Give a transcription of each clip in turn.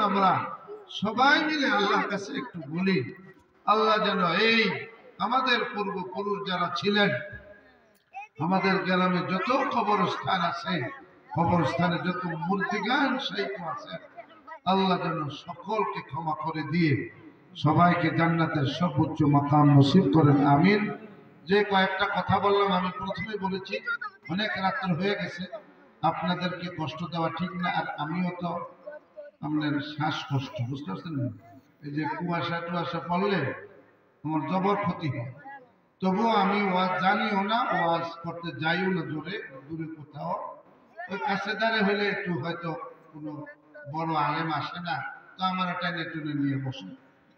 আমরা সবাই মিলে আল্লাহর কাছে একটু বলি, আল্লাহ যেন এই আমাদের পূর্বপুরুষ যারা ছিলেন, আমাদের গ্রামে যত কবরস্থান আছে, কবরস্থানে যত মূর্তিগান সাহিত্য আছে, আল্লাহ যেন সকলকে ক্ষমা করে দিয়ে সবাইকে জান্নাতের সর্বোচ্চ মাকাম নসিব করেন, আমিন। যে কয়েকটা কথা বললাম, আমি প্রথমে বলেছি অনেক রাত্র হয়ে গেছে, আপনাদেরকে কষ্ট দেওয়া ঠিক না। আর আমিও তো আপনার শ্বাসকষ্ট, বুঝতে পারছেন না? এই যে কুয়াশা টুয়াশা পড়লে আমার জবর ক্ষতি হয়। তবুও আমি ওয়াজ জানিও না, ওয়াজ করতে যাইও না জোরে, দূরে কোথাও। ওই কাছে দাঁড়ে হলে একটু হয়তো কোনো বড় আলেম আসে না, তো আমার টেনে টুনে নিয়ে বসে,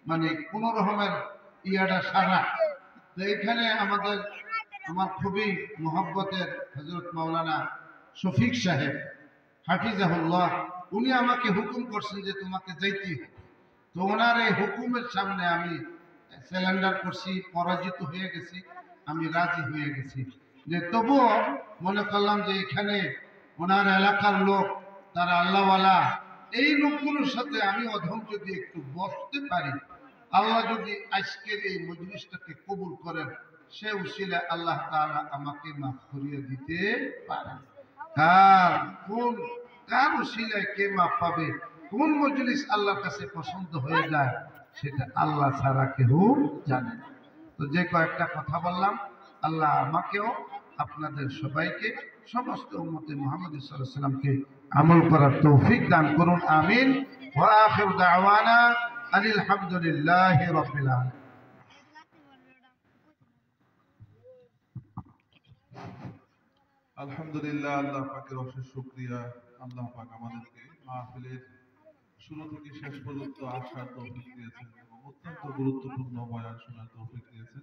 মানে কোন রকমের ইয়াটা সারা। তো এখানে আমার খুবই মহব্বতের হযরত মাওলানা শফিক সাহেব হাফিজাহুল্লাহ, উনি আমাকে হুকুম করছেন যে তোমাকে যাইতে হবে। তো ওনার এই হুকুমের সামনে আমি স্যালেন্ডার করছি, পরাজিত হয়ে গেছি, আমি রাজি হয়ে গেছি। যে তবুও মনে করলাম যে এখানে ওনার এলাকার লোক, তারা আল্লাহওয়ালা, এই লোকগুলোর সাথে আমি অধম যদি একটু বসতে পারি, আল্লাহ যদি আজকের এই মজলিসটাকে কবুল করেন, সে উসিলা আল্লাহ তাআলা আমাকে মাফ করিয়ে দিতে পারেন। কার উসিলায় কে মাফ পাবে, কোন মজলিস আল্লাহর কাছে পছন্দ হয়ে যায়, সেটা আল্লাহ ছাড়া কেউ জানে না। তো যে কয়েকটা কথা বললাম, আল্লাহ আমাকেও আপনাদের সবাইকে সমস্ত উম্মতে মুহাম্মদ সাল্লাল্লাহু আলাইহি ওয়াসাল্লামকে আমল করার তৌফিক দান করুন, আমিন। ওয়া আখিরু দাওয়ানা আনিল হামদুলিল্লাহি রাব্বিল আলামিন। আলহামদুলিল্লাহ, আল্লাহ পাকের অশেষ শুকরিয়া। আল্লাহ পাক আমাদেরকে মাহফিলের শুরু থেকে শেষ পর্যন্ত আসার তৌফিক দিয়েছেন এবং অত্যন্ত গুরুত্বপূর্ণ বয়ান শোনার তৌফিক দিয়েছেন।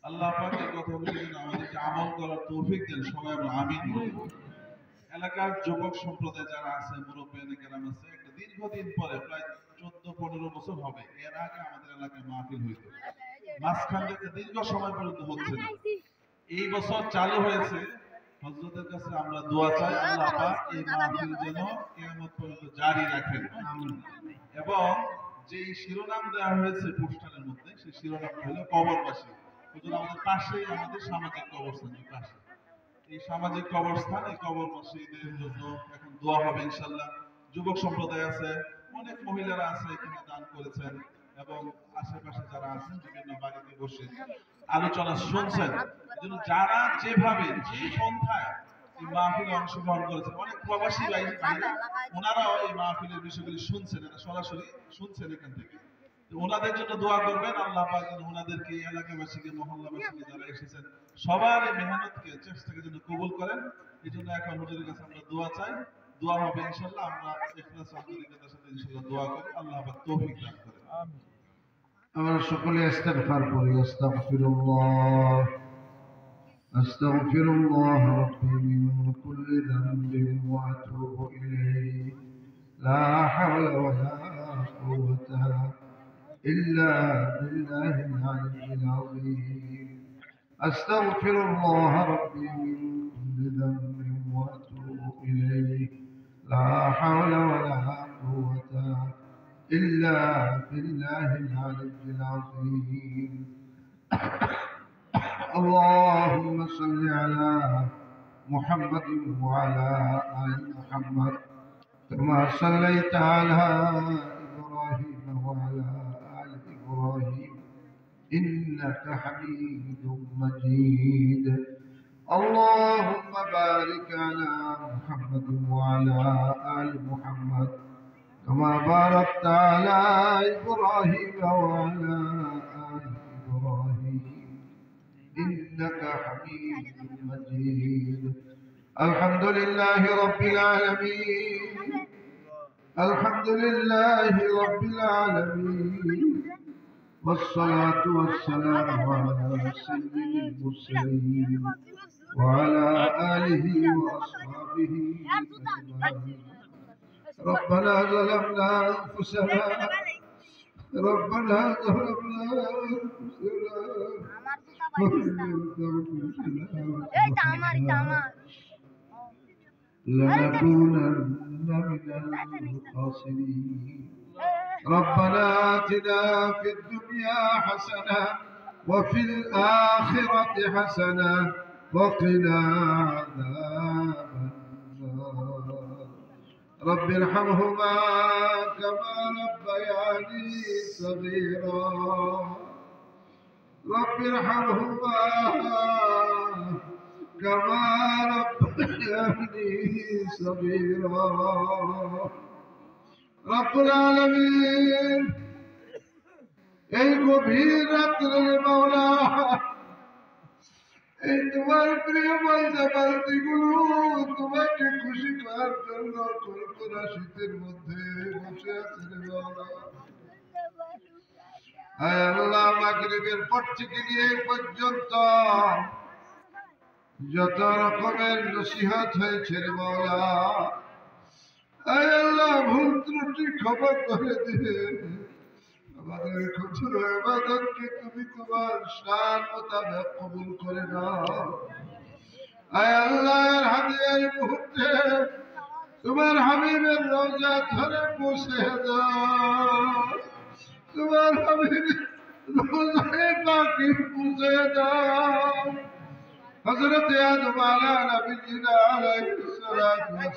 আল্লাহ পাক এই কথাগুলি যেন আমাদেরকে আমল করার তৌফিক দেন, সবাই আমরা আমিন বলি। এলাকার যুবক সম্প্রদায় যারা আছে, মুরব্বিয়ানে কেরাম আছে, একটা দীর্ঘদিন পরে প্রায় 14-15 বছর হবে, এর আগে আমাদের এলাকায় মাহফিল হইতো, মাঝখান থেকে দীর্ঘ সময় পর্যন্ত হচ্ছে না। এই বছর চালু হয়েছে। হযরতের কাছে আমরা দোয়া চাই, আল্লাহ পাক এই মাহফিল যেন কিয়ামত পর্যন্ত জারি রাখেন, এবং যেই শিরোনাম দেওয়া হয়েছে পোস্টারের মধ্যে, সেই শিরোনামটা হলো কবরবাসী। হুজুর আমাদের পাশেই আমাদের সামাজিক কবরস্থানের পাশে এই সামাজিক কবরস্থান, এই কবরবাসীদের জন্য এখন দোয়া হবে ইনশাআল্লাহ। যুবক সম্প্রদায় আছে, অনেক মহিলারা আছে, এখানে দান করেছেন, এবং আশেপাশে যারা আছেন বিভিন্ন বাড়িতে বসে আলোচনা শুনছেন। যেন যারা যেভাবে যে পন্থায় এই মাহফিলে অংশগ্রহণ করেছেন, অনেক প্রবাসী ভাইরা ওনারাও এই মাহফিলের বিষয়গুলি শুনছেন, এরা সরাসরি শুনছেন এখান থেকে। তো ওনাদের জন্য দোয়া করবেন, আল্লাহ পাক যেন ওনাদেরকে, এলাকাবাসীকে, মহল্লাবাসীকে যারা এসেছেন সবার এই মেহনতকে, চেষ্টাকে যেন কবুল করেন। এই জন্য এখন হুজুরের কাছে আমরা দোয়া চাই, দোয়া হবে ইনশাআল্লাহ। আমরা ইখলাস আন্তরিকতার সাথে ইনশাআল্লাহ দোয়া করি, আল্লাহ পাক তৌফিক দান করেন। আমরা সকলে ইস্তিগফার করি। আস্তাগফিরুল্লাহ আস্তাগফিরুল্লাহ রাব্বি মিন কুল্লি যামবিন ওয়া আতুবু ইলাইহি লা হাওলা ওয়া লা কুওয়াতা ইল্লা বিল্লাহিল আলিয়্যিল আযীম। আস্তাগফিরুল্লাহ রাব্বি মিন কুল্লি যামবিন ওয়া আতুবু ইলাইহি লা হাওলা ওয়া লা কুওয়াতা إلا بالله العلي العظيم. اللهم صل على محمد وعلى آل محمد كما صليت على إبراهيم وعلى آل إبراهيم إنك حميد مجيد. اللهم بارك على محمد وعلى آل محمد كما باركت على إبراهيم وعلى آل إبراهيم إنك حميد مجيد. الحمد لله رب العالمين، الحمد لله رب العالمين، والصلاة والسلام على سيد المرسلين وعلى آله وأصحابه أجمعين. ربنا ظلمنا أنفسنا، ربنا ظلمنا أنفسنا لنكونن من الخاسرين. ربنا آتنا في الدنيا حسنة وفي الآخرة حسنة وقنا عذاب النار رب ارحمهما كما ربياني صغيرا رب ارحمهما كما ربياني صغيرا رب العالمين এই গভীর রাত্রে মাওলা এই তোমার প্রিয় বান্দা বান্দিগুলো তোমাকে খুশি করার জন্য কলকরা শীতের মধ্যে বসে আছে রে মাওলা হায় আল্লাহ মাগরিবের পর থেকে নিয়ে এই পর্যন্ত যত রকমের নসিহত হয়েছে রে মাওলা হায় আল্লাহ ভুল ত্রুটি ক্ষমা করে দিয়ে আমাদের ক্ষুদ্র ইবাদতকে তুমি তোমার শান মোতাবেক কবুল করে নাও আয় আল্লাহর হাদিয়ার মুহূর্তে তোমার হাবিবের রওজা ধরে পৌঁছে দাও তোমার হাবিবের রওজায় পাকি পৌঁছে দাও হযরত আদম আলাইহিস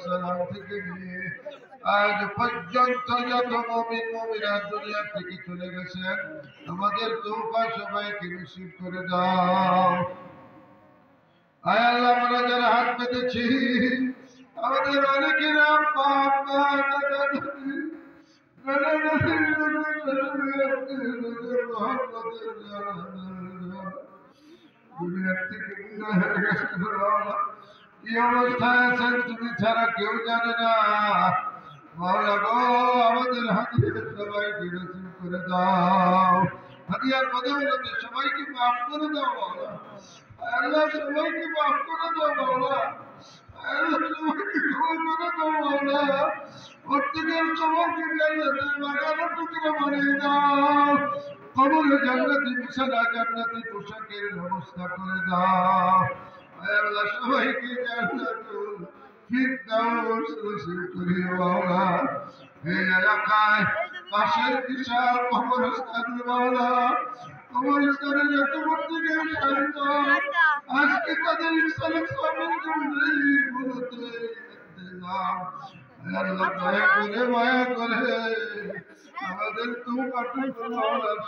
সালাম থেকে নিয়ে আজ পর্যন্ত যত মুমিন মুমিনাত দুনিয়া থেকে চলে গেছেন আমাদের তওবা সবাইকে নসিব করে দাও আয় আল্লাহ আমরা যারা হাত পেতেছি আমাদের অনেকের পাপ দুনিয়ার থেকে বিদায় হয়ে গেছে কি অবস্থায় আছেন তুমি ছাড়া কেউ জানে না মাওলা গো আমাদের হাদিয়া সবাইকে নসিব করে দাও হাদিয়ার বদৌলতে সবাইকে মাফ করে দাও মাওলা আল্লাহ সবাইকে মাফ করে দাও মাওলা আল্লাহ সবাইকে ক্ষমা করে দাও মাওলা প্রত্যেকের সবাইকে জান্নাতের বাগানের টুকরো বানিয়ে দাও কবরে জান্নাতি বিছানা জান্নাতি পোশাকের ব্যবস্থা করে দাও আল্লাহ সবাইকে জান্নাতুল ফিরদাউস নসিব করিও মাওলা এই এলাকায় পাশের বিশাল কবরস্থান মাওলা কবরস্থানের যত মন্দিরের শান্ত আজকে তাদের ইসলামের জন্যই বলতে ইন্তজাম আল্লাহ মায়া করে আমাদের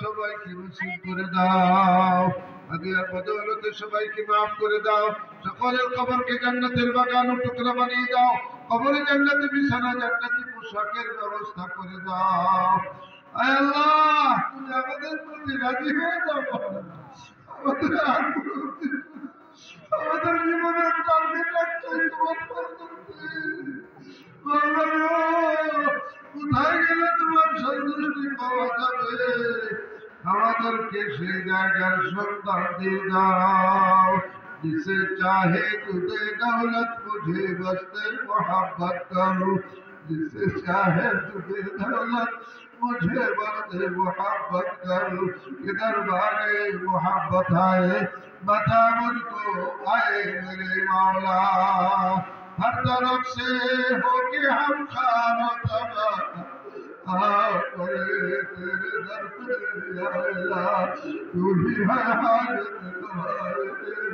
সবাইকে নসিব করে দাও হাদিয়ার বদৌলতে সবাইকে মাফ করে দাও সকলের কবরকে জান্নাতের বাগান ও টুকরা বানিয়ে দাও কবরে জান্নাতি বিছানা জান্নাতি পোশাকের ব্যবস্থা করে দাও আয় আল্লাহ তুমি আমাদের প্রতি রাজি হয়ে যাও আমাদের আমাদের জীবনের টার্গেট রাখছে তোমার কোথায় গেলে তোমার সন্তুষ্টি পাওয়া যাবে আমাদেরকে সেই জায়গার সন্ধান দিয়ে দাও जिसे चाहे तुझे दौलत मुझे बसते मोहब्बत करो जिसे चाहे तुझे दौलत मुझे बसते मोहब्बत करो इधर भागे मोहब्बत आए बता मुझको आए मेरे मौला हर तरफ से होके हम खाना तबा तेरे दर पे या अल्लाह तू ही है हाजत तुम्हारे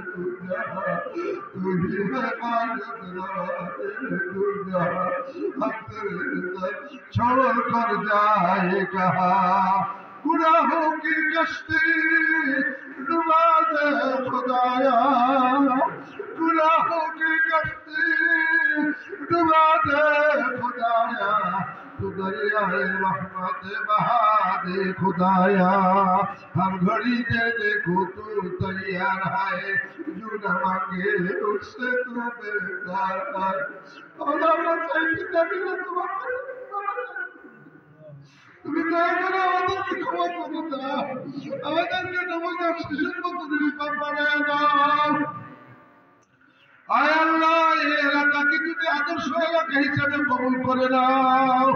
तू ही है हाजत तुम्हारे तू हम तेरे दर छोड़ कर जाए कहा गुनाहों की कश्ती डुबा दे खुदाया गुनाहों की कश्ती डुबा दे खुदाया तू दरियाए रहमत बहा दे खुदाया हर घड़ी दे देखो तू तैयार है जो न मांगे उससे तू बेकार है और আমরা চাইছি তাহলে তুমি দয়া করে আমাদেরকে ক্ষমা করে দাও আমাদেরকে নবজাত শিশুর মতো নিরাপদ বানায় দাও আয় আল্লাহ এই এলাকাকে তুমি আদর্শ এলাকা হিসেবে কবুল করে নাও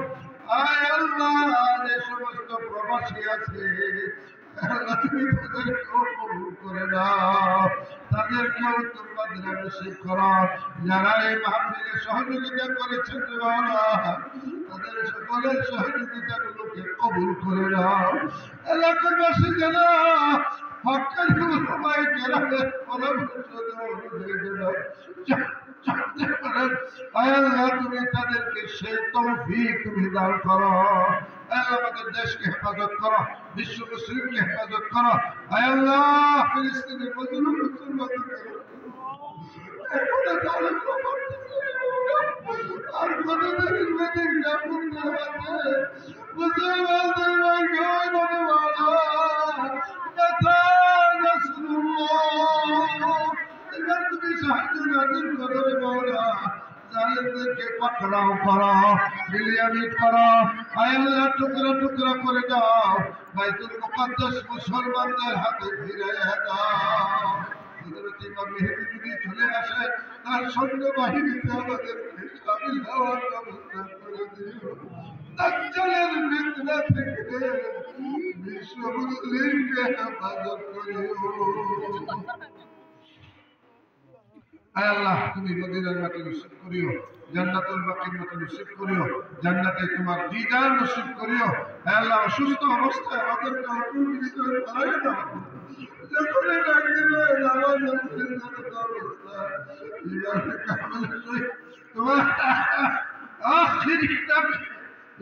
আয় আল্লাহ যে সমস্ত প্রবাসী আছে তুমি তাদেরকেও কবুল করে নাও তাদেরকেও তোমার নসিব করো যারা এই মাহফিলে সহযোগিতা করেছেন তাদের সকলের সহযোগিতাগুলো আমাদেরকে কবুল করে নাও। এলাকাবাসী যেন হকের উলামায়ে কেরামের পরামর্শ অনুযায়ী যেন চলতে পারেন। আয় আল্লাহ, তুমি তাদেরকে সেই তৌফিক তুমি দান করো। আয় আল্লাহ, আমাদের দেশকে হেফাজত করো, বিশ্ব মুসলিমকে হেফাজত করো। আয় আল্লাহ, ফিলিস্তিনের মজলুম মুসলমানদেরকে এখনো জালেম করতেছে। আর কতদিন মেয়েদের কাপড় আছে মুসলমানদের ভাগ্য মানে বলো কথা রাসূলুল্লাহ। এবার তুমি সাহায্য নাযিল করো রে মাওলা। জালেমদেরকে পাকড়াও করো, বিলিয়ামিট করো। আয় আল্লাহ, টুকরা টুকরা করে দাও। বাইতুল মুকাদ্দাস মুসলমানদের হাতে ফিরাইয়া দাও। হযরত ইমাম মেহেদী যদি চলে আসে, তার সৈন্যবাহিনীতে আমাদেরকে শামিল হওয়ার ব্যবস্থা করে দিও। দাজ্জালের ফিতনা থেকে বিশ্ব মুসলিমকে হেফাজত করিও। আয় আল্লাহ, তুমি মদিনার মাটি নসিব করিও, জান্নাতুল বাকির মাটি নসিব করিও, জান্নাতে তোমার দিদার নসিব করিও। আয় আল্লাহ, অসুস্থ অবস্থায় আমাদেরকে অটুট হৃদয়ে ধরাইয়া দাও। যখনই ডাক দিবে নামাজের সিজদারত অবস্থায় ইমানে কামেলের সহিত তোমার আখিরি ডাক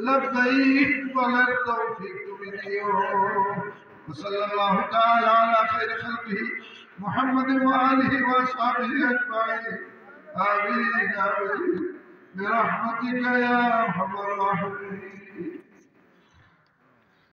লব্বাইক বলার তৌফিক তুমি দিও। وصلى الله تعالى على خير خلقه محمد وآله وأصحابه أجمعين. آمين آمين برحمتك يا أرحم الراحمين.